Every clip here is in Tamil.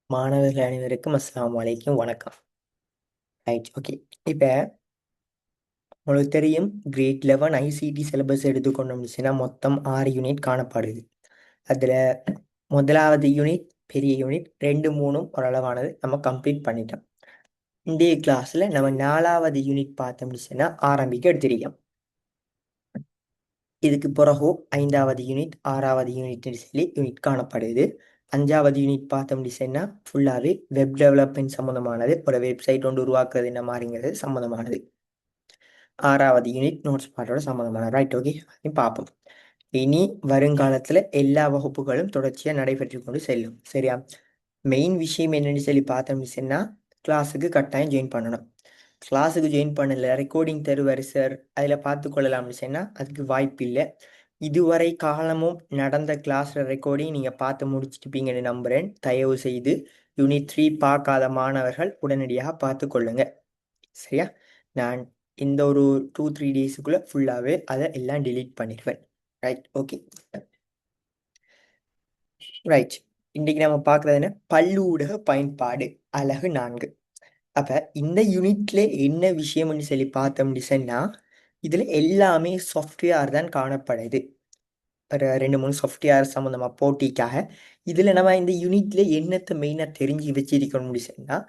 மாணவர்கள் அனைவருக்கும் அஸ்ஸலாமு அலைக்கும் வணக்கம். Right, okay. இப்போ உங்களுக்கு தெரியும், கிரேட் 11 ஐசிடி சிலபஸ் எடுத்துக்கொண்டோம்னுச்சுன்னா மொத்தம் 6 யூனிட் காணப்படுது. அதில் முதலாவது யூனிட் பெரிய யூனிட், 2 3ம் ஓரளவானது நம்ம கம்ப்ளீட் பண்ணிட்டோம். இன்றைய கிளாஸில் நம்ம 4வது யூனிட் பார்த்தோம்னுச்சுன்னா ஆரம்பிக்க எடுத்திருக்கோம். இதுக்கு பிறகு 5வது யூனிட் 6வது யூனிட்னு சொல்லி யூனிட் காணப்படுது. 5வது யூனிட் பார்த்தோம்னுச்சுன்னா ஃபுல்லாகவே வெப் டெவலப்மெண்ட் சம்மந்தமானது, ஒரு வெப்சைட் ஒன்று உருவாக்குறது என்ன மாதிரிங்கிறது சம்மந்தமானது. 6வது யூனிட் நோட்ஸ் பாட்டோட சம்மந்தமான. ரைட், ஓகே, அதையும் பார்ப்போம். இனி வருங்காலத்தில் எல்லா வகுப்புகளும் தொடர்ச்சியாக நடைபெற்று கொண்டு செல்லும். சரியா? மெயின் விஷயம் என்னென்னு சொல்லி பார்த்தோம்னு சொன்னால், கிளாஸுக்கு கட்டாயம் ஜாயின் பண்ணணும். கிளாஸுக்கு ஜாயின் பண்ணல, ரெக்கார்டிங் தருவார் சார், அதில் பார்த்து கொள்ளலாம்னு சொன்னால் அதுக்கு வாய்ப்பு இல்லை. இதுவரை காலமும் நடந்த கிளாஸில் ரெக்கார்டிங் நீங்கள் பார்த்து முடிச்சுட்டுப்பீங்கன்னு நம்புகிறேன். தயவு செய்து யூனிட் 3 பார்க்காத மாணவர்கள் உடனடியாக பார்த்து கொள்ளுங்க. சரியா? நான் இந்த ஒரு 2-3 டேஸுக்குள்ளே ஃபுல்லாகவே அதை எல்லாம் delete பண்ணிடுவேன். Right, okay. ரைட், இன்றைக்கு நம்ம பார்க்குறது என்ன, பல்லூடக பயன்பாடு அலகு 4. அப்போ இந்த யூனிட்ல என்ன விஷயம்னு சொல்லி பார்த்தோம்னு சொன்னால், இதில் எல்லாமே சாஃப்ட்வேர் தான் காணப்படுது. ஒரு 2-3 சாஃப்ட்வேர் சம்மந்தமாக போட்டிக்காக இதில் நம்ம இந்த யூனிட்ல என்னத்தை மெயினாக தெரிஞ்சு வச்சிருக்கணும்னு சொன்னால்,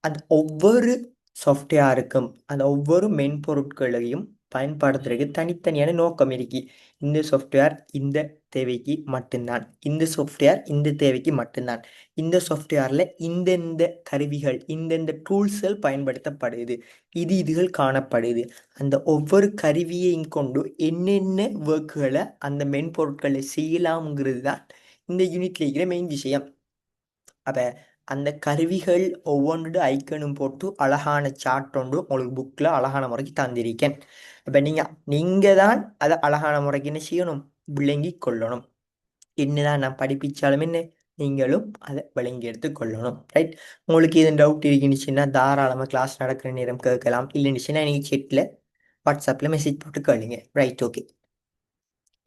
அந்த ஒவ்வொரு சாஃப்ட்வேருக்கும் அந்த ஒவ்வொரு மென்பொருட்களையும் பயன்படுத்துறதுக்கு தனித்தனியான நோக்கம் இருக்கு. இந்த சாஃப்ட்வேர் இந்த தேவைக்கு மட்டும்தான், இந்த சாஃப்ட்வேர் இந்த தேவைக்கு மட்டும்தான், இந்த சாஃப்ட்வேரில் இந்தெந்த கருவிகள் இந்தெந்த டூல்ஸ்கள் பயன்படுத்தப்படுது, இதுகள் காணப்படுது. அந்த ஒவ்வொரு கருவியையும் கொண்டு என்னென்ன ஒர்க்குகளை அந்த மென்பொருட்களை செய்யலாம்ங்கிறது தான் இந்த யூனிட்ல இருக்கிற மெயின் விஷயம். அப்போ அந்த கருவிகள் ஒவ்வொன்று ஐக்கனும் போட்டு அழகான சார்ட் ஒன்று உங்களுக்கு புக்கில் அழகான முறைக்கு தந்திருக்கேன். இப்போ நீங்கள் தான் அதை அழகான முறைக்கு என்ன செய்யணும், விளங்கி கொள்ளணும். என்னதான் நான் படிப்பிச்சாலும் என்ன, நீங்களும் அதை விளங்கி எடுத்து கொள்ளணும். ரைட், உங்களுக்கு எதுவும் டவுட் இருக்குன்னுச்சுன்னா தாராளமாக கிளாஸ் நடக்கிற நேரம் கேட்கலாம். இல்லைன்னுச்சுன்னா நீங்கள் செட்டில் வாட்ஸ்அப்பில் மெசேஜ் போட்டு கேளுங்க. Right, okay.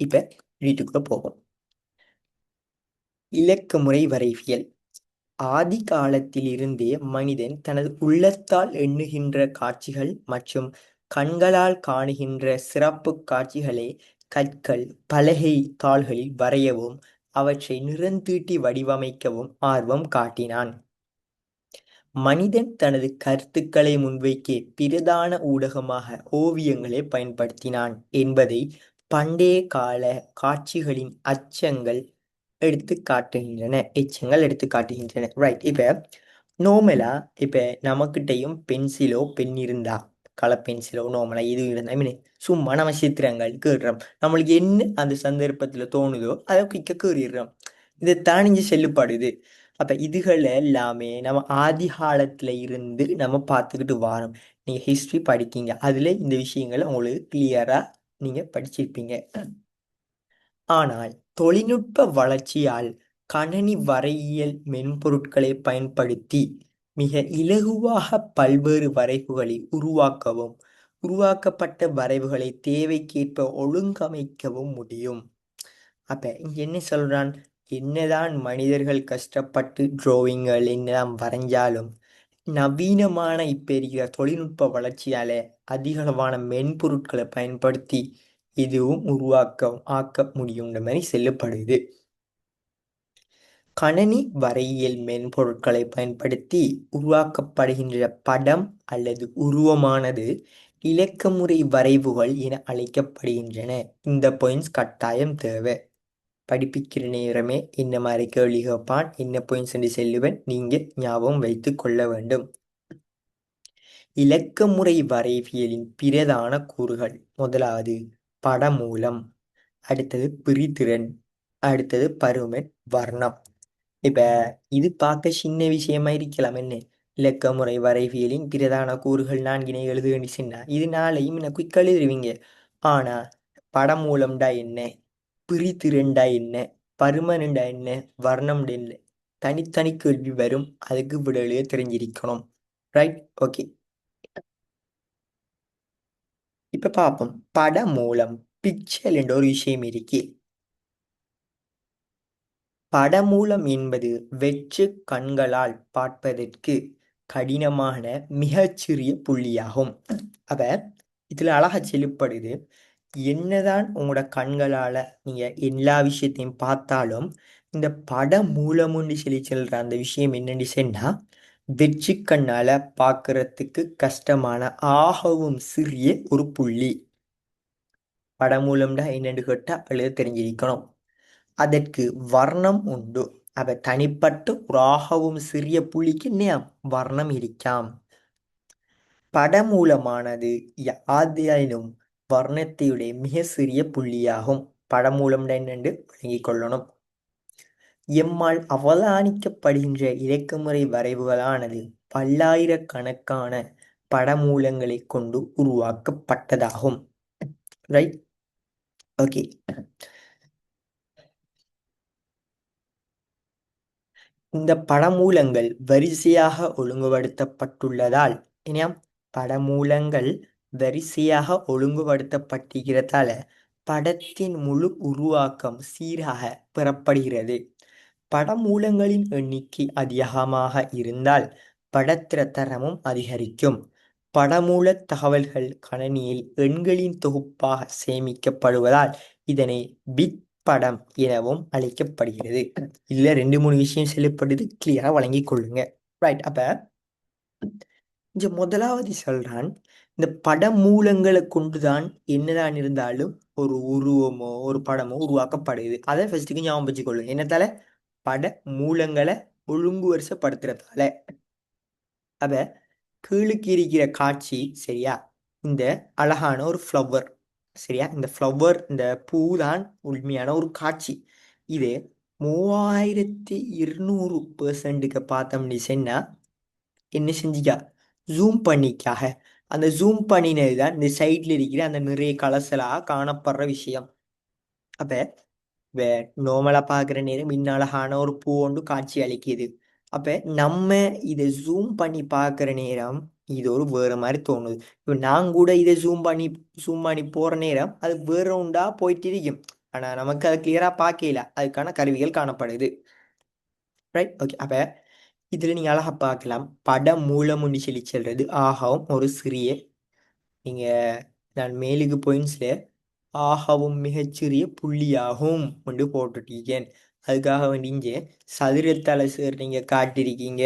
இப்போ வீட்டுக்குள்ளே போவோம். இலக்கமுறை வரைவியல். ஆதி காலத்திலிருந்தே மனிதன் தனது உள்ளத்தால் எண்ணுகின்ற காட்சிகள் மற்றும் கண்களால் காணுகின்ற சிறப்பு காட்சிகளை கற்கள் பலகை தாள்களில் வரையவும் அவற்றை நிறந்தீட்டி வடிவமைக்கவும் ஆர்வம் காட்டினான். மனிதன் தனது கருத்துக்களை முன்வைக்க பிரதான ஊடகமாக ஓவியங்களை பயன்படுத்தினான் என்பதை பண்டைய கால காட்சிகளின் எச்சங்கள் எடுத்து காட்டுகின்றன. ரைட், இப்போ நோமலா இப்போ நமக்கிட்டையும் பென்சிலோ பென் இருந்தா, கலர் பென்சிலோ நோமலா இது இருந்தா சும்மா நம்ம சித்திரங்கள் கீறுறோம். நம்மளுக்கு என்ன அந்த சந்தர்ப்பத்தில் தோணுதோ அதை கிக்க கீறிடுறோம். இது தானிஞ்சு செல்லுப்படுது. அப்போ இதுகள் எல்லாமே நம்ம ஆதி காலத்தில் இருந்து நம்ம பார்த்துக்கிட்டு வரோம். நீங்கள் ஹிஸ்ட்ரி படிக்கீங்க, அதில் இந்த விஷயங்களை உங்களுக்கு கிளியராக நீங்கள் படிச்சிருப்பீங்க. ஆனால் தொழில்நுட்ப வளர்ச்சியால் கணனி வரையியல் மென்பொருட்களை பயன்படுத்தி மிக இலகுவாக பல்வேறு வரைவுகளை உருவாக்கவும் உருவாக்கப்பட்ட வரைவுகளை தேவைக்கேற்ப ஒழுங்கமைக்கவும் முடியும். அப்ப இங்க என்ன சொல்றான், என்னதான் மனிதர்கள் கஷ்டப்பட்டு டிராயிங்கள் என்னதான் வரைஞ்சாலும் நவீனமான இப்ப இருக்கிற தொழில்நுட்ப வளர்ச்சியால அதிகளவான மென்பொருட்களை பயன்படுத்தி இதுவும் ஆக்க முடியும்ன்ற மாதிரி சொல்லப்படுது. கணனி வரையியல் மென்பொருட்களை பயன்படுத்தி உருவாக்கப்படுகின்ற படம் அல்லது உருவமானது இலக்கமுறை வரைவுகள் என அழைக்கப்படுகின்றன. இந்த பாயிண்ட்ஸ் கட்டாயம் தேவை. படிப்பிக்கிற நேரமே இந்த மாதிரி கேள்வி கேட்பான், என்ன பாயிண்ட்ஸ் என்று செல்லுவன், நீங்க ஞாபகம் வைத்து கொள்ள வேண்டும். இலக்கமுறை வரைவியலின் பிரதான கூறுகள்: முதலாவது படமூலம், அடுத்தது பிரிதிறன், அடுத்தது பருமன், வர்ணம். இப்ப இது பார்க்க சின்ன விஷயமா இருக்கலாம். என்ன, இலக்கமுறை வரைவியலின் பிரதான கூறுகள் 4 எழுதுகன்னு சொன்னா இது நாளையும் என்ன குயிக் எழுதுவீங்க. ஆனா படமூலம்டா என்ன, பிரிதிறன்டா என்ன, பருமன்டா என்ன, வர்ணம் என்ன, தனித்தனி கேள்வி வரும். அதுக்கு விடையிலேயே தெரிஞ்சிருக்கணும். Right, okay. இப்ப பார்ப்போம். படமூலம், பிக்சல் என்ற ஒரு விஷயம் இருக்கு. படமூலம் என்பது வெற்று கண்களால் பார்ப்பதற்கு கடினமான மிகச்சிறிய புள்ளியாகும். அப்ப இதுல அழகா செலுப்படுது, என்னதான் உங்களோட கண்களால நீங்க எல்லா விஷயத்தையும் பார்த்தாலும் இந்த படமூலம்னு சொல்லி சொல்ற அந்த விஷயம் என்னன்னு சொன்னா வெற்று கண்ணால பார்க்கறதுக்கு கஷ்டமான ஆகவும் சிறிய ஒரு புள்ளி. படமூலம்டா என்னன்னு கேட்டா எழுத தெரிஞ்சிருக்கணும். அதற்கு வர்ணம் உண்டு. அவ தனிப்பட்ட ஒரு ஆகவும் சிறிய புள்ளிக்கு நேம் வர்ணம் இருக்காம். படமூலமானது யாதேனும் வர்ணத்தையுடைய மிக சிறிய புள்ளியாகும். படமூலம் என்னென்று வழங்கிக் கொள்ளணும். எம்மால் அவதானிக்கப்படுகின்ற இலக்கமுறை வரைவுகளானது பல்லாயிரக்கணக்கான படமூலங்களை கொண்டு உருவாக்கப்பட்டதாகும். Right, okay. இந்த படமூலங்கள் வரிசையாக ஒழுங்குபடுத்தப்பட்டுள்ளதால் இனியாம் படமூலங்கள் வரிசையாக ஒழுங்குபடுத்தப்பட்டிருக்கிறதால படத்தின் முழு உருவாக்கம் சீராக பெறப்படுகிறது. படமூலங்களின் எண்ணிக்கை அதிகமாக இருந்தால் படத்திர தரமும் அதிகரிக்கும். படமூல தகவல்கள் கணனியில் எண்களின் தொகுப்பாக சேமிக்கப்படுவதால் இதனை பிட் படம் எனவும் அழைக்கப்படுகிறது. இதுல 2-3 விஷயம் சொல்லப்படுது, கிளியரா வழங்கிக் கொள்ளுங்க. ரைட், அப்ப இங்க முதலாவது சொல்றான், இந்த படமூலங்களை கொண்டுதான் என்னதான் இருந்தாலும் ஒரு உருவமோ ஒரு படமோ உருவாக்கப்படுது. அதை ஃபர்ஸ்ட்டுக்கு ஞாபகம் வச்சுக்கொள்ளுங்க. என்னத்தால? பட மூலங்களை ஒழுங்கு வரிசைப்படுத்துறதால. அப்ப கீழுக்கு இருக்கிற காட்சி சரியா, இந்த அழகான ஒரு ஃப்ளவர் சரியா, இந்த ஃப்ளவர் இந்த பூ தான் உண்மையான ஒரு காட்சி. இது 3200% பார்த்தோம்னு சொன்னா என்ன செஞ்சிக்கா, ஜூம் பண்ணிக்காக. அந்த ஜூம் பண்ணினது தான் இந்த சைட்ல இருக்கிற அந்த நிறைய கலசலாக காணப்படுற விஷயம். அப்ப நோமலா பார்க்குற நேரம் இன்னும் அழகான ஒரு பூ ஒன்று காட்சி அளிக்குது. அப்ப நம்ம இதை ஜூம் பண்ணி பார்க்குற நேரம் இது ஒரு வேற மாதிரி தோணுது. இப்போ நான் கூட இதை ஜூம் பண்ணி போற நேரம் அது வேற உண்டா போயிட்டு இருக்கும். ஆனா நமக்கு அது கிளியரா பார்க்கல, அதுக்கான கருவிகள் காணப்படுது. Right, okay. அப்ப இதுல நீங்க அழகா பார்க்கலாம், படம் மூலம்னு சொல்லி சொல்றது ஆகவும் ஒரு சிறிய, நீங்க நான் மேலுக்கு பாயிண்ட்ஸ்ல ஆகவும் மிகச்சிறிய புள்ளியாகும் கொண்டு போட்டுட்டீங்க. அதுக்காக வேண்டி இங்கே சதுரத்தலை சார் நீங்க காட்டியிருக்கீங்க,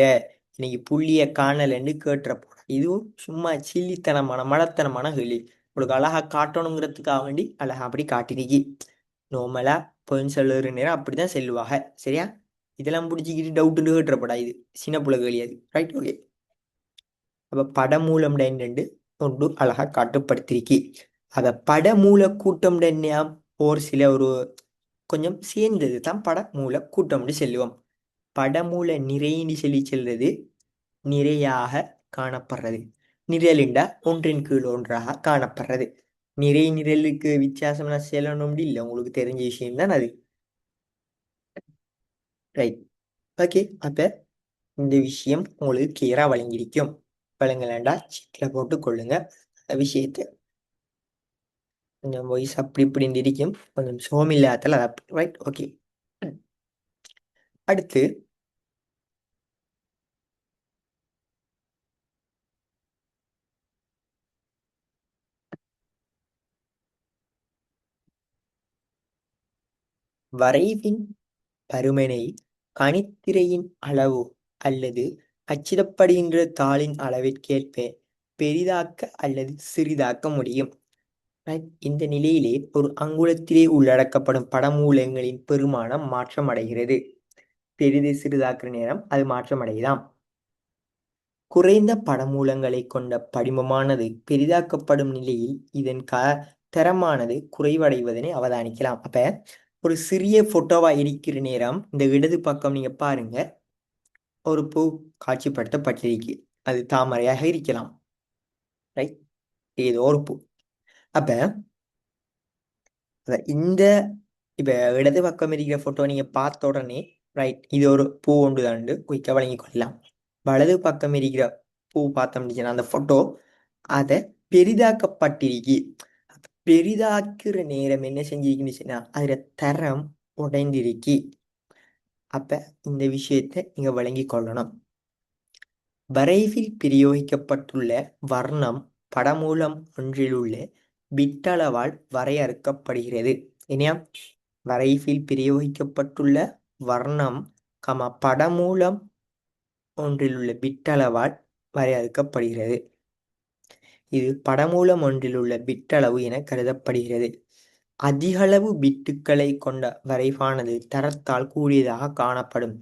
இன்னைக்கு புள்ளிய காணலன்னு கேட்டுறப்போ இதுவும் சும்மா சில்லித்தனமான மடத்தனமான கேள்வி. உங்களுக்கு அழகா காட்டணுங்கிறதுக்காக வேண்டி அழகா அப்படி காட்டிருக்கி. நோமலா பாயிண்ட்ஸ் எழுதுற நேரம் அப்படிதான் செல்லுவாங்க சரியா. இதெல்லாம் பிடிச்சிக்கிட்டு டவுட்டுன்னு கேட்டுறப்படா, இது சின்ன புள்ள கேள்வி அது. Right, okay. அப்ப படமூலம் என்னண்டு ஒன்று அழகா காட்டுப்படுத்திருக்கி. அத படமூல கூட்டம் என்ன ஒரு சில ஒரு கொஞ்சம் சேர்ந்தது தான் படமூல கூட்டம்னு சொல்லுவோம். படமூல நிறைன்னு சொல்லி செல்றது நிறையாக காணப்படுறது. நிரலிண்டா ஒன்றின் கீழ் ஒன்றாக காணப்படுறது. நிறை நிரலுக்கு வித்தியாசம்னா செல்லணும் இல்லை, உங்களுக்கு தெரிஞ்ச விஷயம் தான் அது. Right, okay. அப்ப இந்த விஷயம் உங்களுக்கு கிளியரா வழங்கியிருக்கும். வழங்கலாண்டா சீட்டில் போட்டு கொள்ளுங்க. விஷயத்தை கொஞ்சம் வாய்ஸ் அப்படி இப்படின்னு இருக்கும், கொஞ்சம் சோமில்லாதல. Right, okay. அடுத்து வரைவின் பருமனை கணித்திரையின் அளவு அல்லது அச்சிடப்படுகின்ற தாளின் அளவிற்கேற்ப பெரிதாக்க அல்லது சிறிதாக்க முடியும். Right? இந்த நிலையிலே ஒரு அங்குலத்திலே உள்ளடக்கப்படும் படமூலங்களின் பெருமானம் மாற்றம் அடைகிறது. பெரிது சிறிதாக்குற நேரம் அது மாற்றம் அடையலாம். குறைந்த படமூலங்களை கொண்ட படிமமானது பெரிதாக்கப்படும் நிலையில் இதன் தரமானது குறைவடைவதனை அவதானிக்கலாம். அப்ப ஒரு சிறிய போட்டோவா இருக்கிற நேரம் இந்த இடது பக்கம் நீங்க பாருங்க, ஒரு பூ காட்சிப்படுத்தப்பட்டிருக்கு. அது தாமரையாக இருக்கலாம். ரைட், ஏதோ ஒரு பூ. அப்ப இந்த இப்ப இடது பக்கம் இருக்கிற போட்டோ நீங்க பார்த்த உடனே ரைட் இது ஒரு பூ ஒன்று தாண்டு குயிக்க வழங்கி கொள்ளலாம். வலது பக்கம் இருக்கிற பூ பார்த்தோம்னு அந்த போட்டோ அதை பெரிதாக்கப்பட்டிருக்கு. பெரிதாக்குற நேரம் என்ன செஞ்சிருக்குன்னு அதுல தரம் உடைந்திருக்கு. அப்ப இந்த விஷயத்தை நீங்க விளங்கிக் கொள்ளணும். வரைவில் பிரயோகிக்கப்பட்டுள்ள வர்ணம் படமூலம் ஒன்றிலுள்ள பிட்டளவால் வரையறுக்கப்படுகிறது. இனியா, வரைவில் பிரயோகிக்கப்பட்டுள்ள வர்ணம் படமூலம் ஒன்றிலுள்ள பிட்டளவால் வரையறுக்கப்படுகிறது. இது படமூலம் ஒன்றிலுள்ள பிட்டளவு என கருதப்படுகிறது. அதிகளவு பிட்டுக்களை கொண்ட வரைவானது தரத்தால் கூடியதாக காணப்படும்.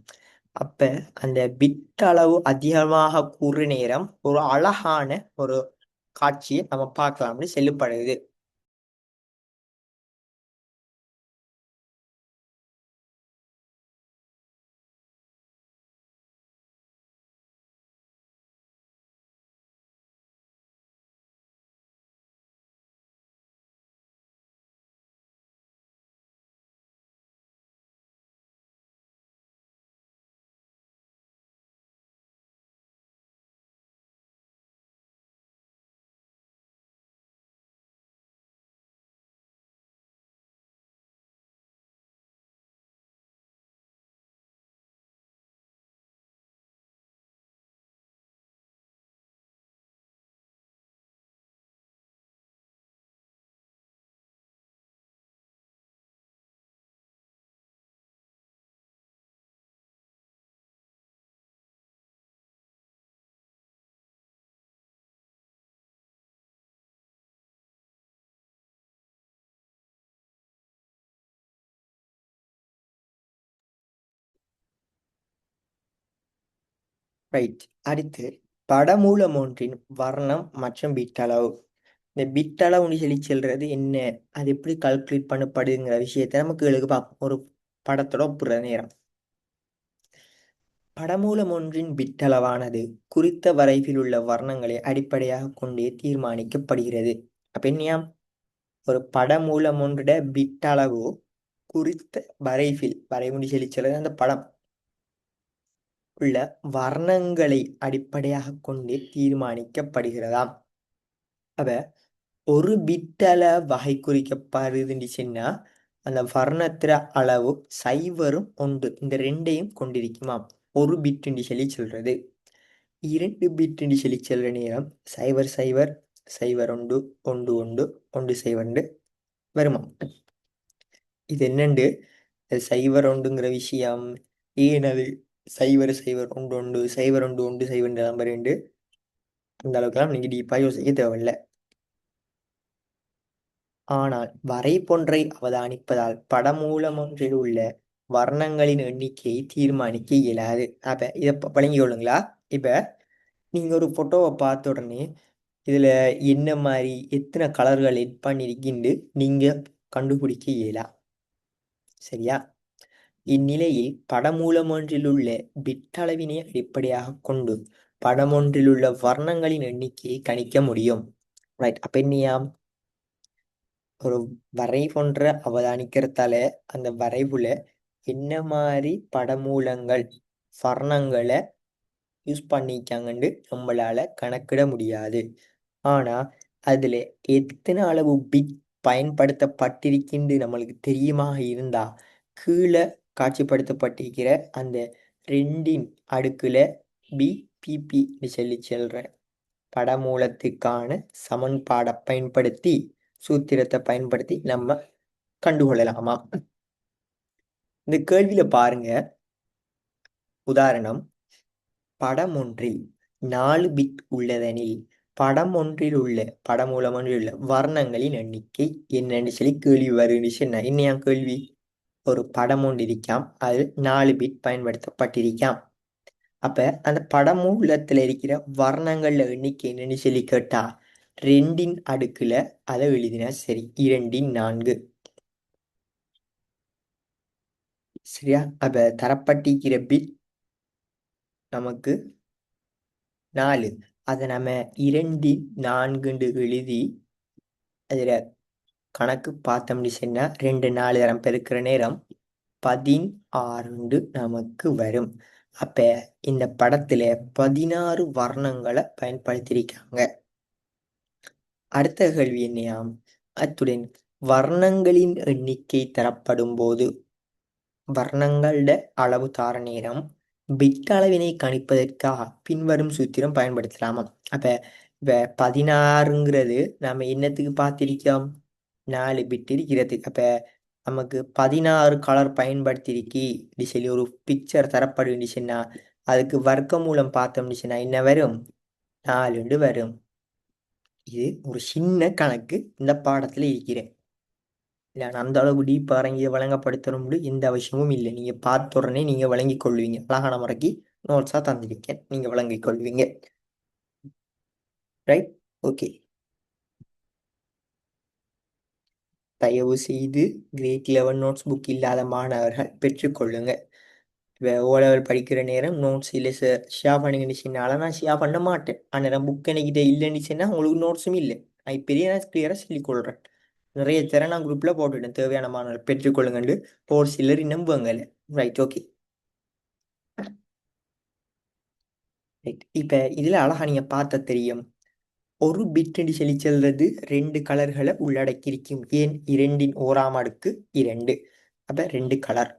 அப்ப அந்த பிட் அளவு அதிகமாக கூறு நேரம் ஒரு அழகான ஒரு காட்சியை நம்ம பார்க்கலாம்னு சொல்லப்படுது. ரைட். அடுத்து படமூலம் ஒன்றின் வர்ணம் மற்றும் பிட்டளவு. இந்த பிட்டளவுன்னு சொல்லி சொல்றது என்ன, அது எப்படி கால்குலேட் பண்ணப்படுங்கிற விஷயத்த நமக்கு எழுத பார்ப்போம் ஒரு படத்தோட ஒப்புற நேரம். படமூலம் ஒன்றின் பிட்டளவானது குறித்த வரைவில் உள்ள வர்ணங்களை அடிப்படையாக கொண்டே தீர்மானிக்கப்படுகிறது. அப்ப என்னையா, ஒரு படமூலம் ஒன்றிட பிட்டளவு குறித்த வரைவுன்னு சொல்லி சொல்றது அந்த படம் உள்ள வர்ணங்களை அடிப்படையாக கொண்டே தீர்மானிக்கப்படுகிறதாம். அப்ப ஒரு பிட்டள வகை குறிக்கப்படுதுன்னு அந்த வர்ணத்திர அளவு சைவரும் ஒன்று இந்த ரெண்டையும் கொண்டிருக்குமாம். ஒரு பிட்டுன்னு சொல்லி சொல்றது. 2 பிட்டுன்னு சொல்லி சொல்ற நேரம் 0 0 0 1 1 1 1 0 வருமாம். இது என்னண்டு 0 1ங்கிற விஷயம் ஏனது 0 0 1 1 0 1 1 0 நம்பர் 2 அந்த அளவுக்குலாம் நீங்க டீப்பா யோசிக்க தேவையில்லை. ஆனால் வரைபொன்றை அவதானிப்பதால் படமூலம் ஒன்றில் உள்ள வர்ணங்களின் எண்ணிக்கையை தீர்மானிக்க இயலாது. அப்ப இதை வழங்கி கொள்ளுங்களா. இப்ப நீங்க ஒரு போட்டோவை பார்த்த உடனே இதுல என்ன மாதிரி எத்தனை கலர்கள் எட் பண்ணிருக்கின்னு நீங்க கண்டுபிடிக்க இயலா. சரியா? இந்நிலையில் படமூலம் ஒன்றில் உள்ள பிட்டளவினை அடிப்படையாக கொண்டு படம் ஒன்றில் உள்ள வர்ணங்களின் எண்ணிக்கையை கணிக்க முடியும். ரைட். அப்ப என்னையா, ஒரு வரைபொன்ற அவதானிக்கிறதால அந்த வரைவுல என்ன மாதிரி படமூலங்கள் வர்ணங்களை யூஸ் பண்ணிக்காங்கன்னு நம்மளால கணக்கிட முடியாது. ஆனா அதுல எத்தனை அளவு பிட் பயன்படுத்தப்பட்டிருக்கின்று நம்மளுக்கு தெரியுமா இருந்தா கீழே காட்சிப்படுத்தப்பட்டிருக்கிற அந்த 2ன் அடுக்குல பிபிபி சொல்லி சொல்ற படமூலத்துக்கான சமன்பாடை பயன்படுத்தி சூத்திரத்தை பயன்படுத்தி நம்ம கண்டுகொள்ளலாமா. இந்த கேள்வியில பாருங்க, உதாரணம், படம் ஒன்றில் 4 பிட் உள்ளதெனில் படம் ஒன்றில் உள்ள படமூலம் ஒன்றில் உள்ள வர்ணங்களின் எண்ணிக்கை என்னன்னு சொல்லி கேள்வி வருதுன்னு என்னையா கேள்வி. ஒரு படம் ஒன்று இருக்காம், அது 4 பிட் பயன்படுத்தப்பட்டிருக்காம். அப்ப அந்த படமூலத்துல இருக்கிற வர்ணங்கள்ல எண்ணிக்கை என்னன்னு சொல்லி கேட்டா 2ன் அடுக்குல அதை எழுதினா சரி, 2 4. சரியா? அப்ப தரப்பட்டிருக்கிற பிட் நமக்கு 4. அதை நம்ம 2 4 எழுதி அதுல கணக்கு பார்த்தோம்னு சொன்னா 2 4 தரம் பெருக்கிற நேரம் 16 நமக்கு வரும். அப்ப இந்த படத்துல 16 வர்ணங்களை பயன்படுத்தியிருக்காங்க. அடுத்த கேள்வி என்னையாம், அத்துடன் வர்ணங்களின் எண்ணிக்கை தரப்படும் போது வர்ணங்களோட அளவு தார நேரம் பிட் அளவினை கணிப்பதற்காக பின்வரும் சூத்திரம் பயன்படுத்தலாமாம். அப்ப இப்ப 16ங்கிறது நாம என்னத்துக்கு பார்த்திருக்கோம்? 4 பிட் இருக்கிறது. அப்ப நமக்கு 16 கலர் பயன்படுத்திருக்கி இப்படி சொல்லி ஒரு பிக்சர் தரப்படுச்சுன்னா அதுக்கு வர்க்கமூலம் பார்த்தோம்னுச்சுன்னா என்ன வரும்? 4 வரும். இது ஒரு சின்ன கணக்கு இந்த பாடத்துல இருக்கிறேன். இல்லை நான் அந்த அளவுக்கு டீப்பாக இறங்கி வழங்கப்படுத்தணும்னு எந்த அவசியமும் இல்லை. நீங்கள் பார்த்த உடனே நீங்கள் வழங்கிக் கொள்வீங்க. அழகான முறைக்கு நோட்ஸாக தந்திருக்கேன், நீங்கள் வழங்கிக் கொள்வீங்க. Right, okay. தயவு செய்து கிரேட் 11 நோட்ஸ் புக் இல்லாத மாணவர்கள் பெற்றுக்கொள்ளுங்க. இப்போ ஓலெவல் படிக்கிற நேரம் நோட்ஸ் இல்லை சார் ஷேர் பண்ணிங்கன்னுச்சுனால நான் ஷேர் பண்ண மாட்டேன். ஆனால் புக் என்கிட்ட இல்லைன்னுச்சுன்னா உங்களுக்கு நோட்ஸும் இல்லை. நான் இப்போயே நான் கிளியராக சொல்லிக்கொள்கிறேன். நிறைய திறன் நான் குரூப்பில் போட்டுவிட்டேன். தேவையான மாணவர்கள் பெற்றுக்கொள்ளுங்கண்டு. ஒரு சிலர் இன்னும் வாங்கலை. Right, okay. ரைட், இப்போ இதில் அழகா நீங்கள் பார்த்த தெரியும். ஒரு பிட் அடி சொல்லி செல்றது 2 கலர்களை உள்ளடக்கியிருக்கும். ஏன்? 2 ன் 1 அடுக்கு 2. அப்போ 2 கலர்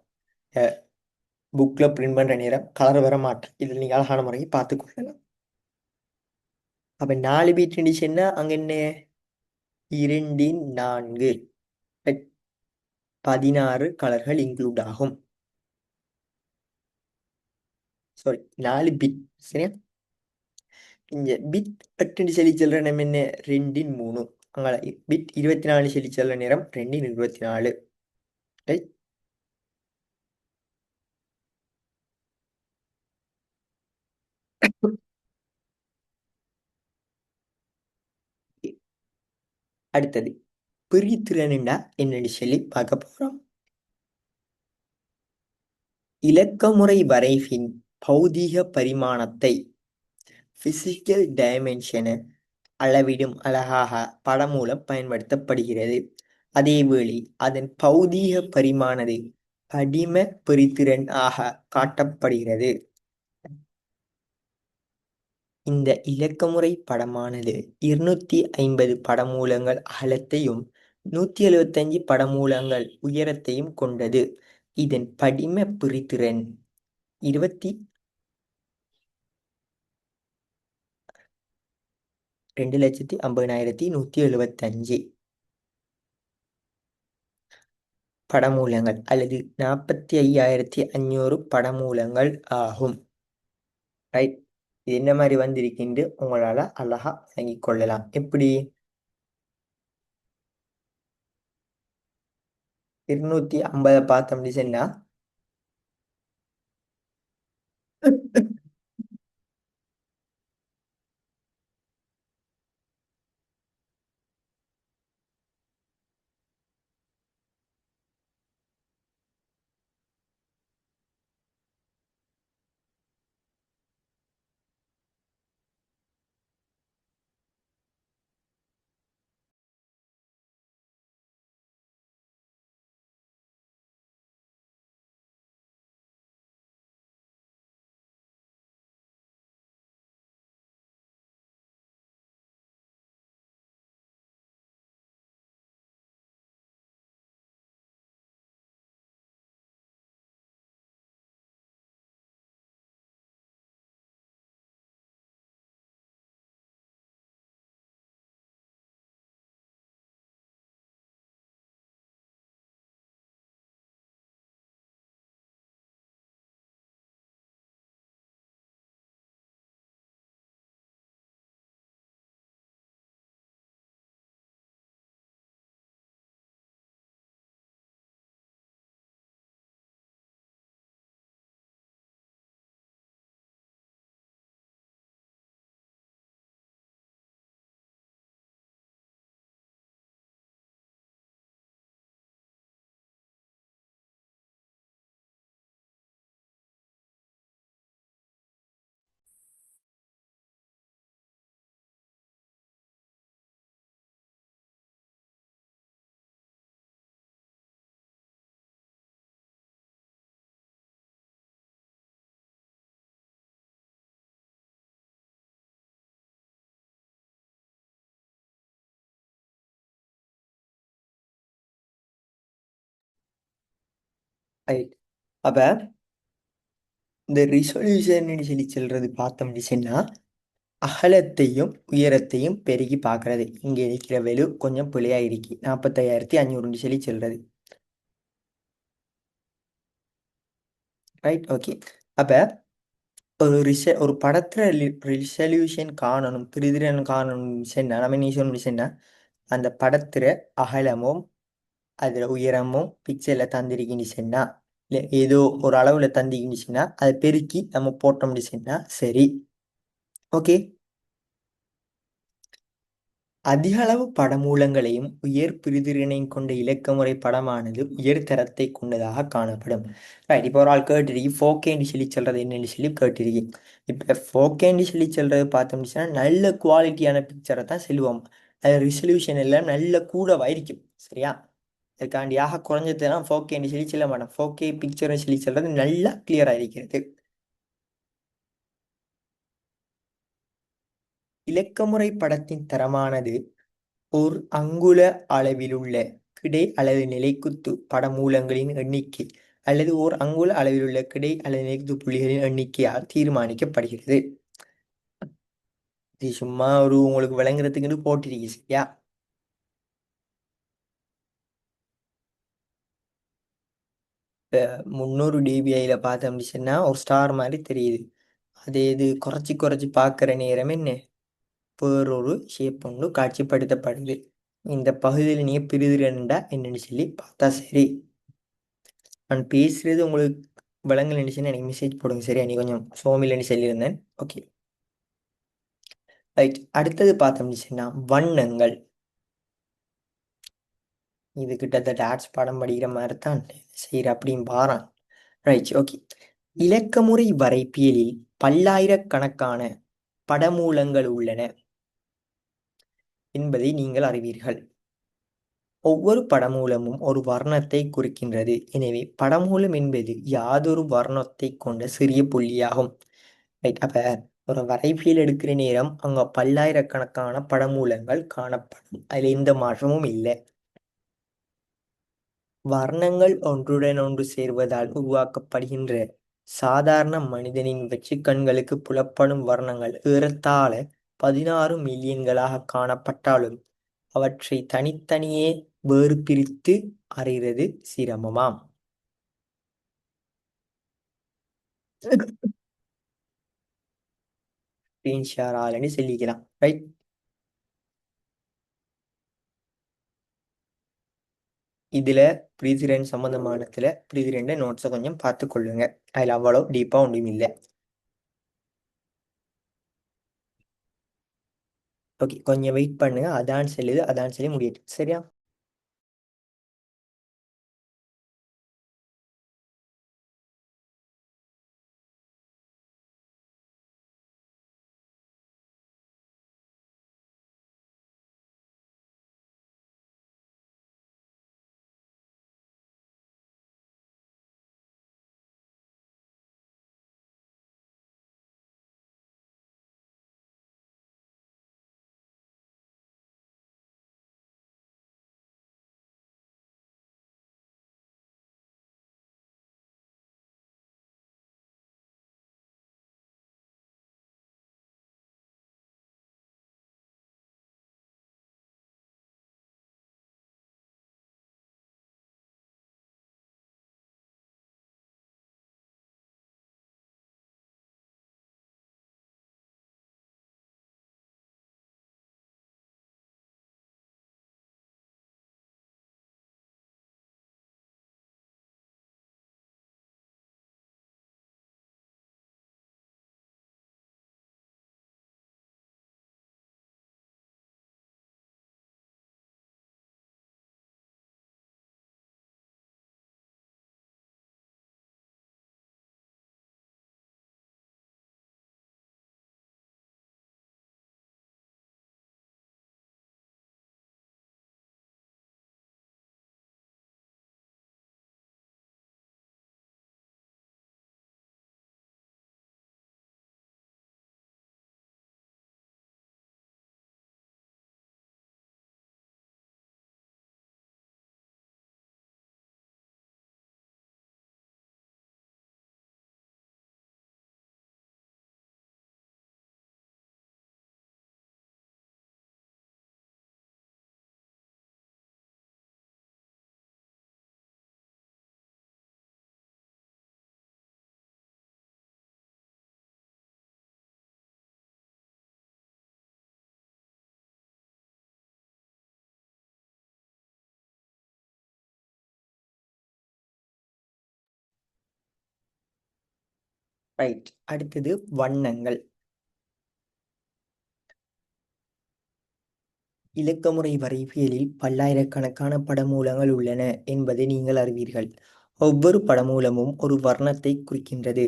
புக்கில் பிரிண்ட் பண்ணுற நேரம் கலர் வர மாட்டேன். இதில் நீங்கள் அழகான முறையை பார்த்து கொள்ளலாம். அப்போ 4 பிட் அடிச்சுன்னா அங்கே என்ன? 2 ன் 4 16 கலர்கள் இன்க்ளூட் ஆகும். Sorry, 4 bit. சரியா? இங்க பிட் 8 சொல்லி செல்ற நேரம் என்ன? 2 ன் 3. அங்கே பிட் 24 சொல்லி செல்ற நேரம் 2 ன் 24. ரைட், அடுத்தது பிரித்திறனுண்டா என்னன்னு சொல்லி பார்க்க போறோம். இலக்கமுறை வரைவின் பௌதீக பரிமாணத்தை பிசிக்கல் டைமென்ஷனை அளவிடும் அழகாக படம் மூலம் பயன்படுத்தப்படுகிறது. அதேவேளை அதன் பௌதீக பரிமாணது படிம பிரித்திறன் ஆக காட்டப்படுகிறது. இந்த இலக்கமுறை படமானது 250 படமூலங்கள் அகலத்தையும் 175 படமூலங்கள் உயரத்தையும் கொண்டது. இதன் படிம பிரித்திறன் 22,50,175 படமூலங்கள் அல்லது 45,500 படமூலங்கள் ஆகும். ரைட், இது என்ன மாதிரி வந்திருக்கின்று உங்களால அழகா வழங்கிக் கொள்ளலாம். எப்படி? 250 பார்த்தோம் சொன்னா ரைட், அப்ப இந்த ரிசொல்யூஷன் சொல்லி சொல்றது பார்த்தோம்னு சொன்னா அகலத்தையும் உயரத்தையும் பெருகி பார்க்கறது. இங்க இருக்கிற வெலு கொஞ்சம் பிழையா இருக்கு, 45,500 சொல்லி சொல்றது. Right, okay. அப்ப ஒரு படத்துல ரிசல்யூஷன் காணணும், திருதிரன் காணணும் சொன்னா நம்ம என்ன சொல்லணும் சொன்னா அந்த படத்துல அகலமும் அதுல உயரமும் பிக்சர்ல தந்திருக்குன்னு சொன்னா, இல்லை ஏதோ ஒரு அளவுல தந்திக்குன்னு சொன்னா அதை பெருக்கி நம்ம போட்டோம்னு சொன்னா சரி. ஓகே. அதிக அளவு படமூலங்களையும் உயர் பிரிதிறனையும் கொண்ட இலக்கமுறை படமானது உயர் தரத்தை கொண்டதாக காணப்படும். ரைட், இப்போ ஒரு ஆள் கேட்டிருக்கு ஃபோக்கேன்னு சொல்லி சொல்றது என்னன்னு சொல்லி கேட்டிருக்கு. இப்போ ஃபோக்கேன்னு சொல்லி சொல்றது பார்த்தோம்னு சொன்னா நல்ல குவாலிட்டியான பிக்சரை தான் செல்வோம். அது ரிசல்யூஷன் எல்லாம் நல்ல கூடவா இருக்கும். சரியா? அதுக்காண்டியாக குறைஞ்சதெல்லாம் ஃபோக்கேன்னு சொல்லி சொல்ல மாட்டோம். ஃபோக்கே பிக்சர்னு சொல்லி சொல்றது நல்லா கிளியராக இருக்கிறது. இலக்கமுறை படத்தின் தரமானது ஓர் அங்குல அளவிலுள்ள கிடை அல்லது நிலைக்குத்து படமூலங்களின் எண்ணிக்கை அல்லது ஓர் அங்குல அளவிலுள்ள கிடை அல்லது நிலைக்குத்து புள்ளிகளின் எண்ணிக்கையால் தீர்மானிக்கப்படுகிறது. இது சும்மா ஒரு உங்களுக்கு விளங்குறதுக்குன்னு போட்டிருக்கு. சரியா? 300 dBIல பார்த்தோம்னு சொன்னா ஒரு ஸ்டார் மாதிரி தெரியுது. அதே இது குறைச்சி குறைச்சி பார்க்குற நேரம் என்ன வேறொரு ஷேப் ஒன்று காட்சிப்படுத்தப்படுது. இந்த பகுதியில் நீங்க பிரிதிரண்டா என்னன்னு சொல்லி பார்த்தா சரி. நான் பேசுறது உங்களுக்கு விலங்கு நினைச்சுன்னா எனக்கு மெசேஜ் போடுங்க. சரியா? நீ கொஞ்சம் சோமிலன்னு சொல்லியிருந்தேன். Okay, right. அடுத்தது பார்த்தோம்னு சொன்னா வண்ணங்கள். இது கிட்டத்தட்ட ஆர்ட்ஸ் பாடம் படிக்கிற மாதிரி தான் சரி அப்படின்னு பாறான். Right, okay. இலக்கமுறை வரைபியலில் பல்லாயிரக்கணக்கான படமூலங்கள் உள்ளன என்பதை நீங்கள் அறிவீர்கள். ஒவ்வொரு படமூலமும் ஒரு வர்ணத்தை குறிக்கின்றது. எனவே படமூலம் என்பது யாதொரு வர்ணத்தை கொண்ட சிறிய புள்ளியாகும். ரைட், அப்ப ஒரு வரைபடம் எடுக்கிற நேரம் அங்க பல்லாயிரக்கணக்கான படமூலங்கள் காணப்படும். அதுல எந்த மாற்றமும் இல்லை. வர்ணங்கள் ஒன்றுடன் ஒன்று சேர்வதால் உருவாக்கப்படுகின்ற சாதாரண மனிதனின் வெற்று கண்களுக்கு புலப்படும் வர்ணங்கள் ஏறத்தாழ 16 மில்லியன்களாக காணப்பட்டாலும் அவற்றை தனித்தனியே வேறு பிரித்து அறிகிறது சிரமமாம். ஸ்கிரீன் ஷேர் ஆல்னு சொல்லிக்கலாம். ரைட். இதுல ப்ரீசிடென்ட் சம்பந்தமானத்துல ப்ரீசிடென்ட் நோட்ஸை கொஞ்சம் பார்த்து கொள்ளுங்க. அதுல அவ்வளோ டீப்பா ஒன்றும் இல்லை. ஓகே, கொஞ்சம் வெயிட் பண்ணுங்க. அதான் சொல்லி முடியட்டு. சரியா? ரைட். அடுத்தது வண்ணங்கள். இலக்கமுறை வரைவியலில் பல்லாயிரக்கணக்கான படமூலங்கள் உள்ளன என்பதை நீங்கள் அறிவீர்கள். ஒவ்வொரு படமூலமும் ஒரு வர்ணத்தை குறிக்கின்றது.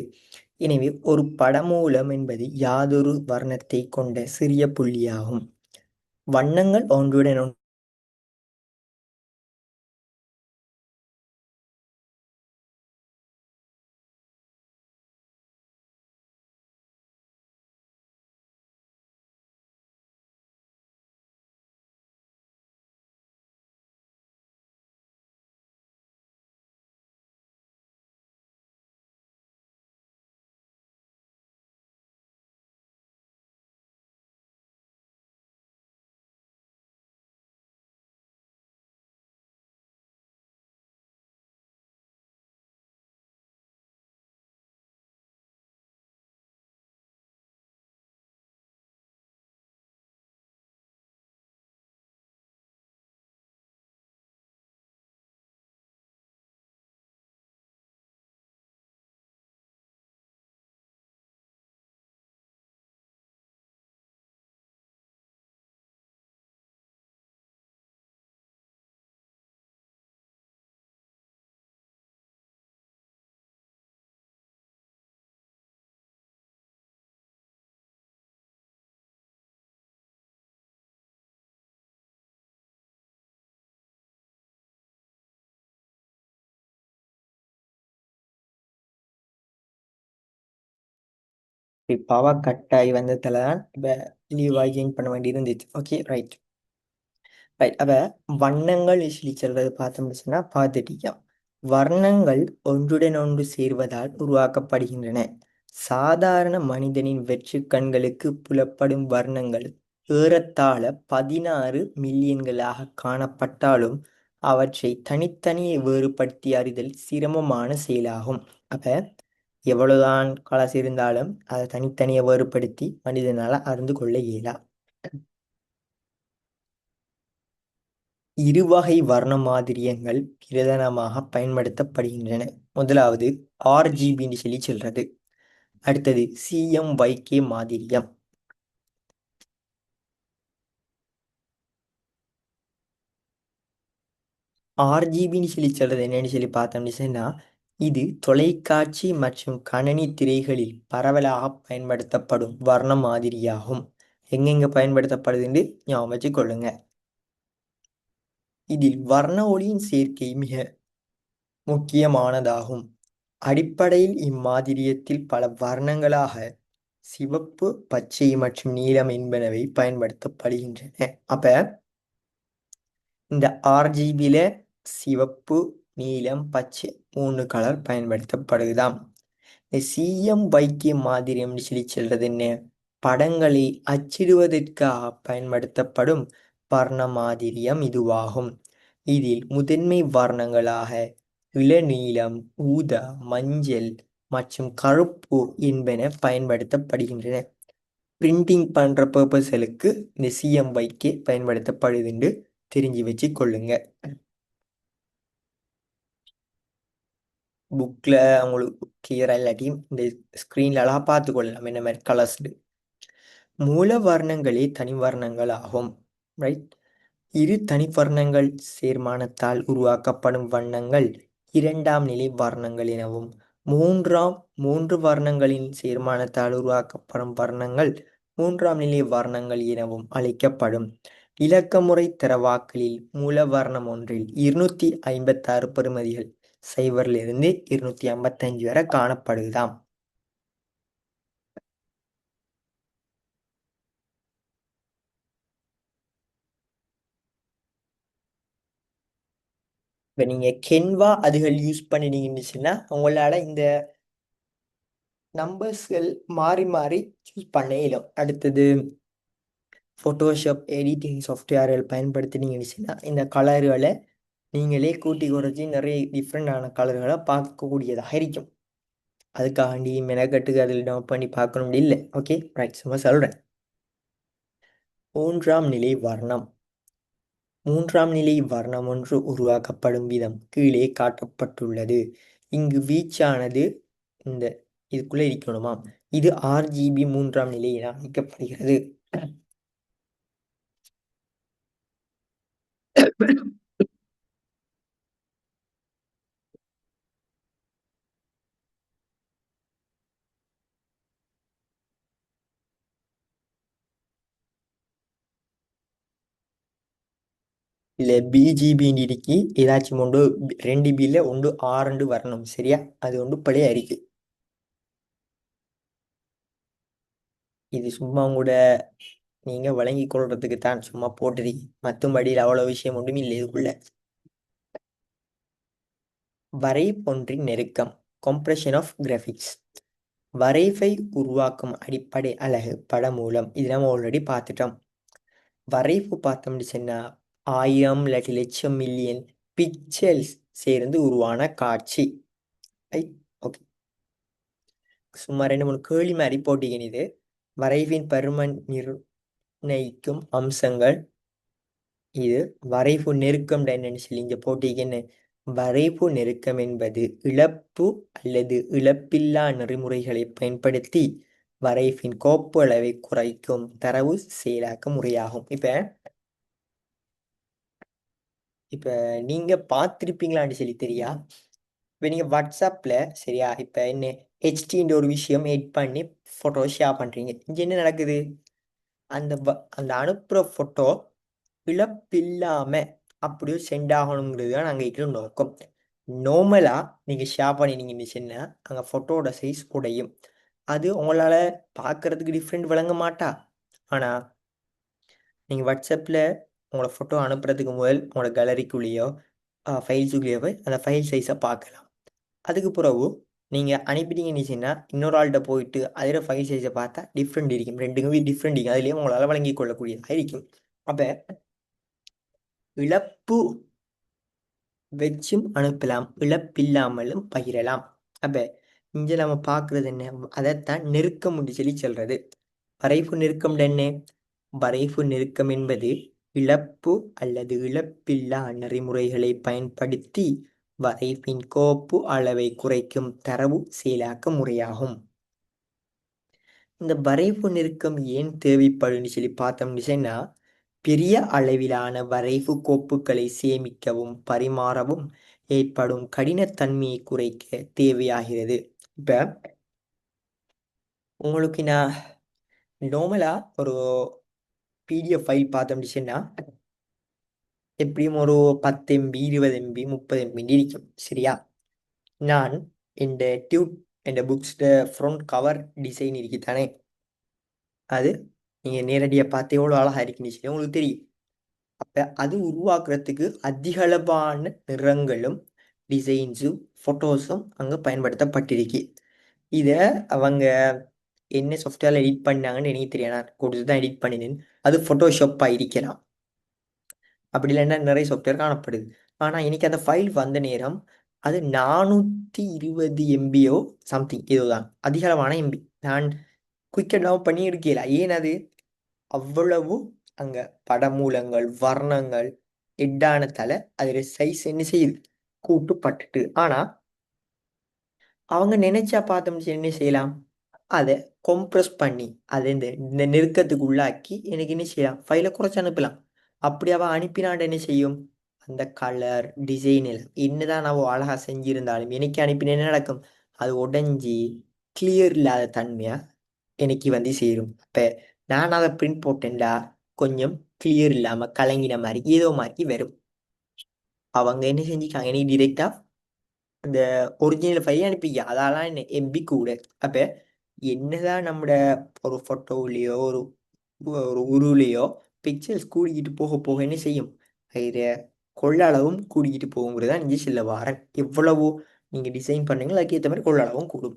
எனவே ஒரு படமூலம் என்பது யாதொரு வர்ணத்தை கொண்ட சிறிய புள்ளியாகும். வண்ணங்கள் ஒன்றுடன் ஒன்று பவர் கட் ஆகி வந்ததுல தான் லீவ் ஆகி ஜாயின் பண்ண வேண்டி இருந்துச்சு. Okay, right. ரைட். அப்ப வண்ணங்கள் சொல்லி சொல்றது பார்த்தோம்னு சொன்னா பார்த்துட்டீங்க. வர்ணங்கள் ஒன்றுடன் ஒன்று சேர்வதால் உருவாக்கப்படுகின்றன. சாதாரண மனிதனின் வெற்று கண்களுக்கு புலப்படும் வர்ணங்கள் ஏறத்தாழ 16 மில்லியன்களாக காணப்பட்டாலும் அவற்றை தனித்தனியே வேறுபடுத்தி அறிதல் சிரமமான செயலாகும். அப்ப எவ்வளவுதான் கலர் இருந்தாலும் அதை தனித்தனியே வேறுபடுத்தி மனிதனால அறிந்து கொள்ள இயலா. இருவகை வர்ண மாதிரியங்கள் பிரதானமாக பயன்படுத்தப்படுகின்றன. முதலாவது ஆர்ஜிபின்னு சொல்லி சொல்றது. அடுத்தது சிஎம்ஒய்கே மாதிரியம். ஆர்ஜிபின்னு சொல்லி சொல்றது என்னன்னு சொல்லி பார்த்தோம்னு சொன்னா, இது தொலைக்காட்சி மற்றும் கணனி திரைகளில் பரவலாக பயன்படுத்தப்படும் வர்ண மாதிரியாகும். எங்கெங்க பயன்படுத்தப்படுதுன்னு ஞாபகம் வச்சுக்கொள்ளுங்க. இதில் வர்ண ஒளியின் சேர்க்கை மிக முக்கியமானதாகும். அடிப்படையில் இம்மாதிரியத்தில் பல வர்ணங்களாக சிவப்பு, பச்சை மற்றும் நீலம் என்பனவை பயன்படுத்தப்படுகின்றன. அப்ப இந்த ஆர்ஜிபில சிவப்பு, நீலம், பச்சை 3 கலர் பயன்படுத்தப்படுதாம். இந்த சிஎம்ஒய்கே மாதிரியம் சொல்லி சொல்றது என்ன? படங்களை அச்சிடுவதற்காக பயன்படுத்தப்படும் வர்ண மாதிரியம் இதுவாகும். இதில் முதன்மை வர்ணங்களாக இளநீலம், ஊதா, மஞ்சள் மற்றும் கருப்பு என்பன பயன்படுத்தப்படுகின்றன. பிரிண்டிங் பண்ற பர்பஸ்களுக்கு இந்த சிஎம்ஒய்கே பயன்படுத்தப்படுதுன்னு தெரிஞ்சு வச்சு கொள்ளுங்க. புக்ல உங்களுக்கு கிளியரா இல்லாட்டியும் இந்த ஸ்கிரீன்ல அழகா பார்த்து கொள்ளலாம் என்ன மாதிரி கலர்ஸ்டு. மூல வர்ணங்களே தனி வர்ணங்கள் ஆகும். ரைட். இரு தனிவர்ணங்கள் சேர்மானத்தால் உருவாக்கப்படும் வண்ணங்கள் இரண்டாம் நிலை வர்ணங்கள் எனவும், மூன்று வர்ணங்களின் சேர்மானத்தால் உருவாக்கப்படும் வர்ணங்கள் மூன்றாம் நிலை வர்ணங்கள் எனவும் அழைக்கப்படும். இலக்கமுறை தரவாக்களில் மூல வர்ணம் ஒன்றில் 256 பெறுமதிகள் 0 255 வரை காணப்படுதாம். இப்போ நீங்கள் கென்வா அதுகள் யூஸ் பண்ணினீங்கன்னு உங்களால் இந்த நம்பர்ஸ்கள் மாறி மாறி சூஸ் பண்ண இயலும். அடுத்தது ஃபோட்டோஷாப் எடிட்டிங் சாஃப்ட்வேர்கள் பயன்படுத்தினீங்கன்னு இந்த கலர்களை நீங்களே கூட்டி குறைச்சி நிறைய டிஃப்ரெண்டான கலர்களை பார்க்கக்கூடியதாக இருக்கும். அதுக்காண்டி மெனக்கட்டுக்கு அதில் டவுன் பண்ணி பார்க்கணும் இல்லை. Okay, right. சும்மா சொல்கிறேன். மூன்றாம் நிலை வர்ணம். மூன்றாம் நிலை வர்ணம் ஒன்று உருவாக்கப்படும் விதம் கீழே காட்டப்பட்டுள்ளது. இங்கு வீச்சானது இந்த இதுக்குள்ள இருக்கணுமா? இது RGB மூன்றாம் நிலை என அழைக்கப்படுகிறது. இல்ல BGB இருக்கு, ஏதாச்சும் ஒன்று 2 பில ஒன்று 6 வரணும், சரியா? அது ஒன்று பழைய அறிக்கை. இது சும்மா கூட நீங்க வழங்கி கொள்றதுக்கு தான் சும்மா போட்டுறீங்க, மற்றும்படியில் அவ்வளவு விஷயம் ஒன்றும் இல்லை இதுக்குள்ள. வரைபொன்றின் நெருக்கம், compression ஆஃப் கிராஃபிக்ஸ். வரைவை உருவாக்கும் அடிப்படை அலகு படமூலம். இது நம்ம ஆல்ரெடி பார்த்துட்டோம். வரைவு பார்த்தோம்னு சொன்னா 1000 இல்லாட்டி லட்சம் மில்லியன் பிக்சல்ஸ் சேர்ந்து உருவான காட்சி. ஓகே, சும்மா 2 3 கேள்வி மாதிரி போட்டீங்க. இது வரைவின் பருமன் நிர்ணயிக்கும் அம்சங்கள். இது வரைவு நெருக்கம் என்னன்னு சொல்லி இங்க போட்டீங்கன்னு. வரைவு நெருக்கம் என்பது இழப்பு அல்லது இழப்பில்லா நெறிமுறைகளை பயன்படுத்தி வரைவின் கோப்பு அளவை குறைக்கும் தரவு செயலாக்க முறையாகும். இப்ப நீங்க பார்த்திருப்பீங்களான்னு சொல்லி தெரியா? இப்ப நீங்க வாட்ஸ்அப்ல, சரியா, இப்ப என்ன ஹெச்டின்ற ஒரு விஷயம் எட் பண்ணி போட்டோ ஷேர் பண்றீங்க. இங்க என்ன நடக்குது? அந்த அனுப்புற போட்டோ இழப்பில்லாம அப்படியே சென்ட் ஆகணுங்கிறது தான் நாங்கள் இருக்கிற நோக்கம். நார்மலா நீங்க ஷேர் பண்ணினீங்கன்னு சொன்னா அங்க போட்டோட சைஸ் உடையும். அது உங்களால பார்க்கறதுக்கு டிஃப்ரெண்ட் விளங்க மாட்டா. ஆனா நீங்க வாட்ஸ்அப்ல உங்களோட போட்டோ அனுப்புறதுக்கு முதல் உங்களோட கேலரிக்குள்ளேயோ ஃபைல்ஸுக்குள்ளேயோ போய் அந்த ஃபைல் சைஸை பார்க்கலாம். அதுக்கு பிறகு நீங்க அனுப்பிட்டீங்கன்னு சொன்னா இன்னொரு ஆள்கிட்ட போயிட்டு அதில் ஃபைல் சைஸை பார்த்தா டிஃப்ரெண்ட் இருக்கும். ரெண்டுக்குமே டிஃப்ரெண்ட் இருக்கும். அதுலேயே உங்களால் வழங்கி கொள்ளக்கூடியதாக இருக்கும். அப்ப இழப்பு வச்சும் அனுப்பலாம், இழப்பில்லாமலும் பகிரலாம். அப்ப இங்க நம்ம பார்க்கறது என்ன? அதைத்தான் நெருக்கம் என்று சொல்லி சொல்றது. வரைவு நெருக்கம் என்ன? வரைவு நெருக்கம் என்பது இழப்பு அல்லது இழப்பில்லா நெறிமுறைகளை பயன்படுத்தி வரைவின் கோப்பு அளவை குறைக்கும் தரவு செயலாக்க முறையாகும். இந்த வரைவு நெருக்கம் ஏன் தேவைப்படுன்னு சொல்லி பார்த்தோம்னு சொன்னா, பெரிய அளவிலான வரைவு கோப்புகளை சேமிக்கவும் பரிமாறவும் ஏற்படும் கடினத்தன்மையை குறைக்க தேவையாகிறது. இப்ப உங்களுக்கு நான் நார்மலா ஒரு PDF ஃபைல் பார்த்தோம்னு சொன்னா எப்படியும் ஒரு 10 MB 20 MB 30 MB இருக்கும், சரியா? நான் இந்த டியூட் இந்த புக்ஸ்ட ஃப்ரண்ட் கவர் டிசைன் இருக்குதானே, அது நீங்க நேரடியா பார்த்து எவ்வளவு அழகா இருக்குன்னு சொல்லி உங்களுக்கு தெரியும். அப்ப அது உருவாக்குறதுக்கு அதிகளவான நிறங்களும் டிசைன்ஸும் ஃபோட்டோஸும் அங்க பயன்படுத்தப்பட்டிருக்கு. இத அவங்க என்ன சாஃப்ட்வேர்ல எடிட் பண்ணாங்கன்னு எனக்கு தெரியாது, நான் கொடுத்து தான் எடிட் பண்ணினேன். அது ஃபோட்டோஷாப்பா இருக்கலாம், அப்படி இல்லைன்னா நிறைய சாஃப்ட்வேர் காணப்படுது. ஆனா எனக்கு அந்த ஃபைல் வந்த நேரம் அது 420 MBயோ சம்திங் இதுதான் அதிகளவான எம்பி. நான் குயிக்காக டவுன் பண்ணி எடுக்கல. ஏன் அது அவ்வளவு அங்க படமூலங்கள் வர்ணங்கள் எட்டானத்தால அதோட சைஸ் என்ன செய்யுது, கூட்டுப்பட்டுட்டு. ஆனா அவங்க நினைச்சா பார்த்தோம்னு என்ன செய்யலாம், அதை compress பண்ணி அதை இந்த இந்த நெருக்கத்துக்கு உள்ளாக்கி எனக்கு என்ன செய்யலாம், ஃபைலை குறைச்சு அனுப்பலாம். அப்படி அவ அனுப்பினாண்டு என்ன செய்யும், அந்த கலர் டிசைன் எல்லாம் என்னதான் அவ அழகா செஞ்சிருந்தாலும் எனக்கு அனுப்பின என்ன நடக்கும், அது உடைஞ்சி கிளியர் இல்லாத தன்மையா எனக்கு வந்து சேரும். அப்ப நான் அதை பிரிண்ட் போட்டேன்டா கொஞ்சம் கிளியர் இல்லாம கலங்கின மாதிரி ஏதோ மாதிரி வரும். அவங்க என்ன செஞ்சுக்காங்க, எனக்கு டிரெக்டா அந்த ஒரிஜினல் ஃபைல் அனுப்பிக்க, அதெல்லாம் என்ன எம்பி கூட. அப்ப என்னதான் நம்மட ஒரு ஃபோட்டோவிலையோ ஒரு ஒரு உருவிலையோ பிக்சர்ஸ் கூடிக்கிட்டு போக போக என்ன செய்யும், அதில் கொள்ள அளவும் கூடிக்கிட்டு போகுங்கிறதா நெஞ்சு சொல்ல வாரேன். எவ்வளவோ நீங்க டிசைன் பண்ணீங்களோ அதுக்கேற்ற மாதிரி கொள்ள அளவும் கூடும்.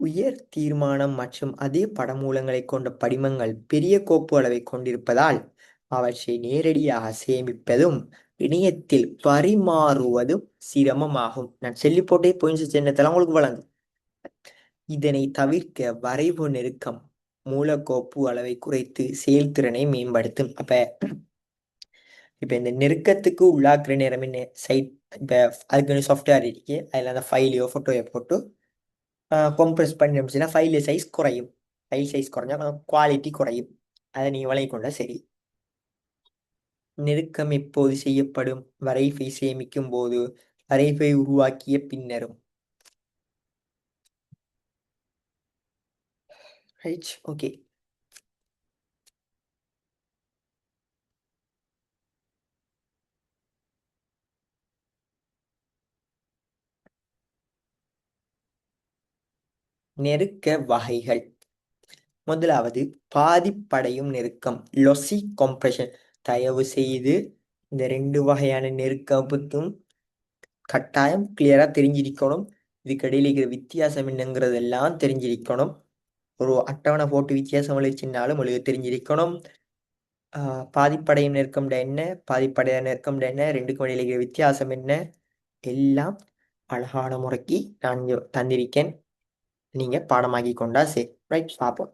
உயர் தீர்மானம் மற்றும் அதே படமூலங்களை கொண்ட படிமங்கள் பெரிய கோப்பு அளவை கொண்டிருப்பதால் அவற்றை நேரடியாக சேமிப்பதும் இணையத்தில் பரிமாறுவதும் சிரமமாகும். நான் சொல்லி போட்டே போயின்ஸ் சின்னத்தெல்லாம் உங்களுக்கு வழங்கும். இதனை தவிர்க்க வரைவு நெருக்கம் மூலக்கோப்பு அளவை குறைத்து செயல்திறனை மேம்படுத்தும். இப்ப இந்த நெருக்கத்துக்கு உள்ளாக்குற நேரம் என்ன சைட், இப்ப அதுக்கு சாஃப்ட்வேர் இருக்கு, அதில் அந்த ஃபைலையோ ஃபோட்டோயோ போட்டு கம்ப்ரெஸ் பண்ணிடுச்சுன்னா ஃபைல் சைஸ் குறையும். ஃபைல் சைஸ் குறைஞ்சா குவாலிட்டி குறையும். அதை நீ விளங்கிக்கொண்டா சரி. நெருக்கம் எப்போது செய்யப்படும்? வரைஃபை சேமிக்கும் போது, வரைஃபை உருவாக்கிய பின்னரும். Right, okay. நெருக்க வகைகள். முதலாவது பாதிப்படையும் நெருக்கம், லொசி கம்ப்ரெஷன். தயவு செய்து இந்த ரெண்டு வகையான நெருக்கத்தும் கட்டாயம் கிளியரா தெரிஞ்சிருக்கணும். இதுக்கிடையில இருக்கிற வித்தியாசம் என்னங்கிறதெல்லாம் தெரிஞ்சிருக்கணும். ஒரு அட்டவணை போட்டு வித்தியாசம் வச்சுனாலும் உங்களுக்கு தெரிஞ்சிருக்கணும். பாதிப்படையும் நெருக்கம்டா என்ன, பாதிப்படைய நெருக்கம்டா என்ன, ரெண்டுக்கும் இடையில இருக்கிற வித்தியாசம் என்ன, எல்லாம் அழகான முறைக்கு நான் இங்க தந்திருக்கேன். நீங்க பாடமாக்கி கொண்டா சரி. ரைட், பார்ப்போம்.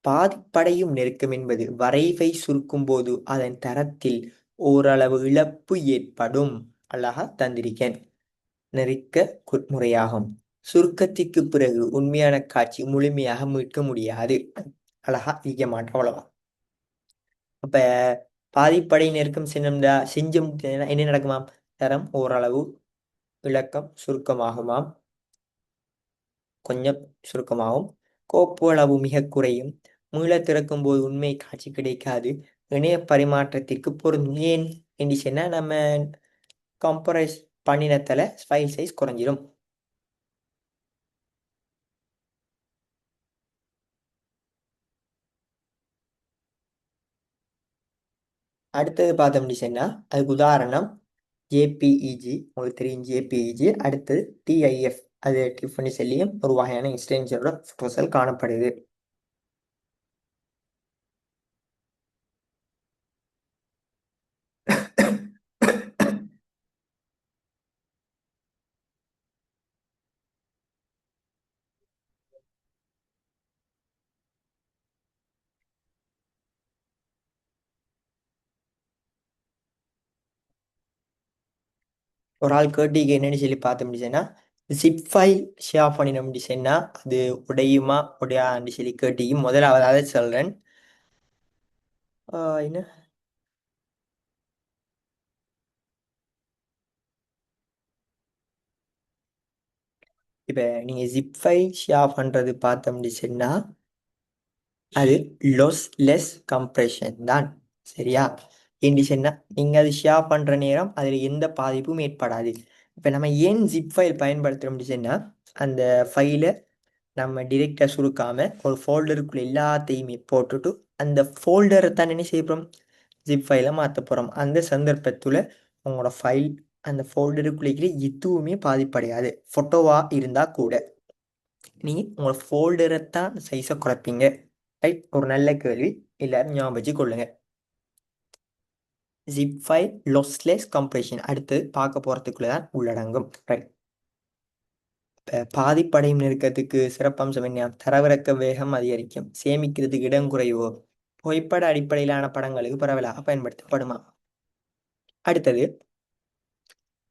பாதிப்படையும் நெருக்கம் என்பது வரைவை சுருக்கும் போது அதன் தரத்தில் ஓரளவு இழப்பு ஏற்படும். அழகா தந்திருக்கேன். நெருக்க முறையாகும். சுருக்கத்திற்கு பிறகு உண்மையான காட்சி முழுமையாக மீட்க முடியாது. அழகா இருக்க மாட்டோம், அவ்வளவா. அப்ப பாதிப்படை நெருக்கம் செஞ்சோம் என்ன நடக்குமாம்? தரம் ஓரளவு விளக்கம் சுருக்கமாகுமாம், கொஞ்சம் சுருக்கமாகும். கோப்பு அளவு மிக குறையும். மீள திறக்கும் போது உண்மை காட்சி கிடைக்காது. இணைய பரிமாற்றத்திற்கு பொருந்தும். ஏன் என்று சொன்னா நம்ம கம்பரைஸ் பண்ணினத்துல ஃபைல் சைஸ் குறைஞ்சிடும். அடுத்தது பார்த்தோம்னு சொன்னா அதுக்கு உதாரணம் ஜேபிஇஜி. உங்களுக்கு தெரியும் ஜேபிஇஜி. அடுத்தது டிஐஎஃப். அது டிஃபனி செல்லியும் ஒரு வகையான எக்ஸ்டென்ஷனோட ஃபோட்டோஸில் காணப்படுது. ஒரு ஆள் கேட்டிக்கு என்னன்னு சொல்லி பார்த்தோம்னு சொன்னா ஜிப் ஃபைல் ஷேர் பண்ணினோம்னு சொன்னா அது உடையுமா உடையான்னு சொல்லி கேட்டிக்கு. முதலாவது அதை சொல்றேன். என்ன இப்போ நீங்கள் ஜிப் ஃபைல் ஷேர் பண்ணுறது பார்த்தோம்னு சொன்னா அது லொஸ்லெஸ் கம்ப்ரெஷன் தான். சரியா? ஏன்னு சொன்னா நீங்கள் அது ஷேர் பண்ணுற நேரம் அதில் எந்த பாதிப்பும் ஏற்படாது. இப்போ நம்ம ஏன் ஜிப் ஃபைல் பயன்படுத்துகிறோம்னு சொன்னா அந்த ஃபைலை நம்ம டிரெக்டாக சுருக்காம ஒரு ஃபோல்டருக்குள்ள எல்லாத்தையுமே போட்டுட்டு அந்த ஃபோல்டரை தான் என்ன செய்ய போகிறோம்? ஜிப் ஃபைலை மாற்ற போகிறோம். அந்த சந்தர்ப்பத்தில் உங்களோட ஃபைல் அந்த ஃபோல்டருக்குள்ளே இருக்கிற எதுவுமே பாதிப்படையாது. ஃபோட்டோவாக இருந்தால் கூட நீங்கள் உங்களோட ஃபோல்டரை தான் சைஸை குறைப்பீங்க. ரைட், ஒரு நல்ல கேள்வி. எல்லாரும் ஞாபகம் வச்சு கொள்ளுங்க. ஜிப் ஃபைல் லொஸ்லெஸ் கம்ப்ரெஷன் அடுத்து பார்க்க போகிறதுக்குள்ள தான் உள்ளடங்கும். ரைட், பாதிப்படையும் நெருக்கத்துக்கு சிறப்பம்சம் என்ன? தரவிறக்க வேகம் அதிகரிக்கும். சேமிக்கிறதுக்கு இடம் குறைவோ? புகைப்பட அடிப்படையிலான படங்களுக்கு பரவலாக பயன்படுத்தப்படுமா? அடுத்தது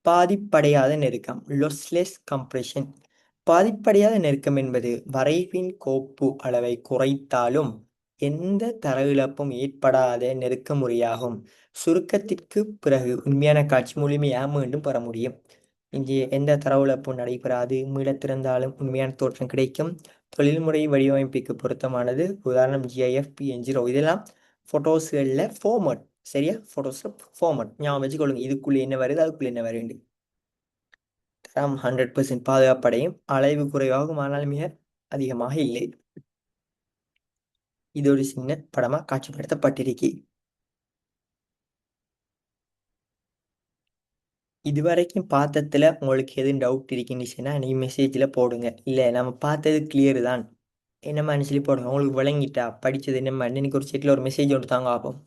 பாதிப்படையாத நெருக்கம், லொஸ்லெஸ் கம்ப்ரெஷன். பாதிப்படையாத நெருக்கம் என்பது வரைவின் கோப்பு அளவை குறைத்தாலும் எந்த தர இழப்பும் ஏற்படாத நெருக்க முறையாகும். சுருக்கத்திற்கு பிறகு உண்மையான காட்சி முழுமையாக மீண்டும் பெற முடியும். இங்கே எந்த தரவு இழப்பும் நடைபெறாது. மீளத்திருந்தாலும் உண்மையான தோற்றம் கிடைக்கும். தொழில்முறை வடிவமைப்புக்கு பொருத்தமானது. உதாரணம் ஜிஐஎஃப், PNG, இதெல்லாம் ஃபோட்டோஸ்களில் ஃபார்மட். சரியா? ஃபோட்டோஸில் ஃபார்மட் ஞாபகம் வச்சுக்கொள்ளுங்க. இதுக்குள்ளே என்ன வருது, அதுக்குள்ளே என்ன வருது. தரம் 100% பாதுகாப்படையும். அளவு குறைவாகும், ஆனால் மிக அதிகமாக இல்லை. இது ஒரு சின்ன படமாக காட்சிப்படுத்தப்பட்டிருக்கு. இதுவரைக்கும் பார்த்ததுல உங்களுக்கு எதுவும் டவுட் இருக்குன்னுச்சுன்னா நீ மெசேஜில் போடுங்க. இல்லை நம்ம பார்த்தது கிளியர் தான் என்னம்மான்னு சொல்லி போடுங்க. உங்களுக்கு விளங்கிட்டா படித்தது என்னம்மா இன்னைக்கு ஒரு செட்டில் ஒரு மெசேஜ் ஒன்று தாங்க ஆகும்.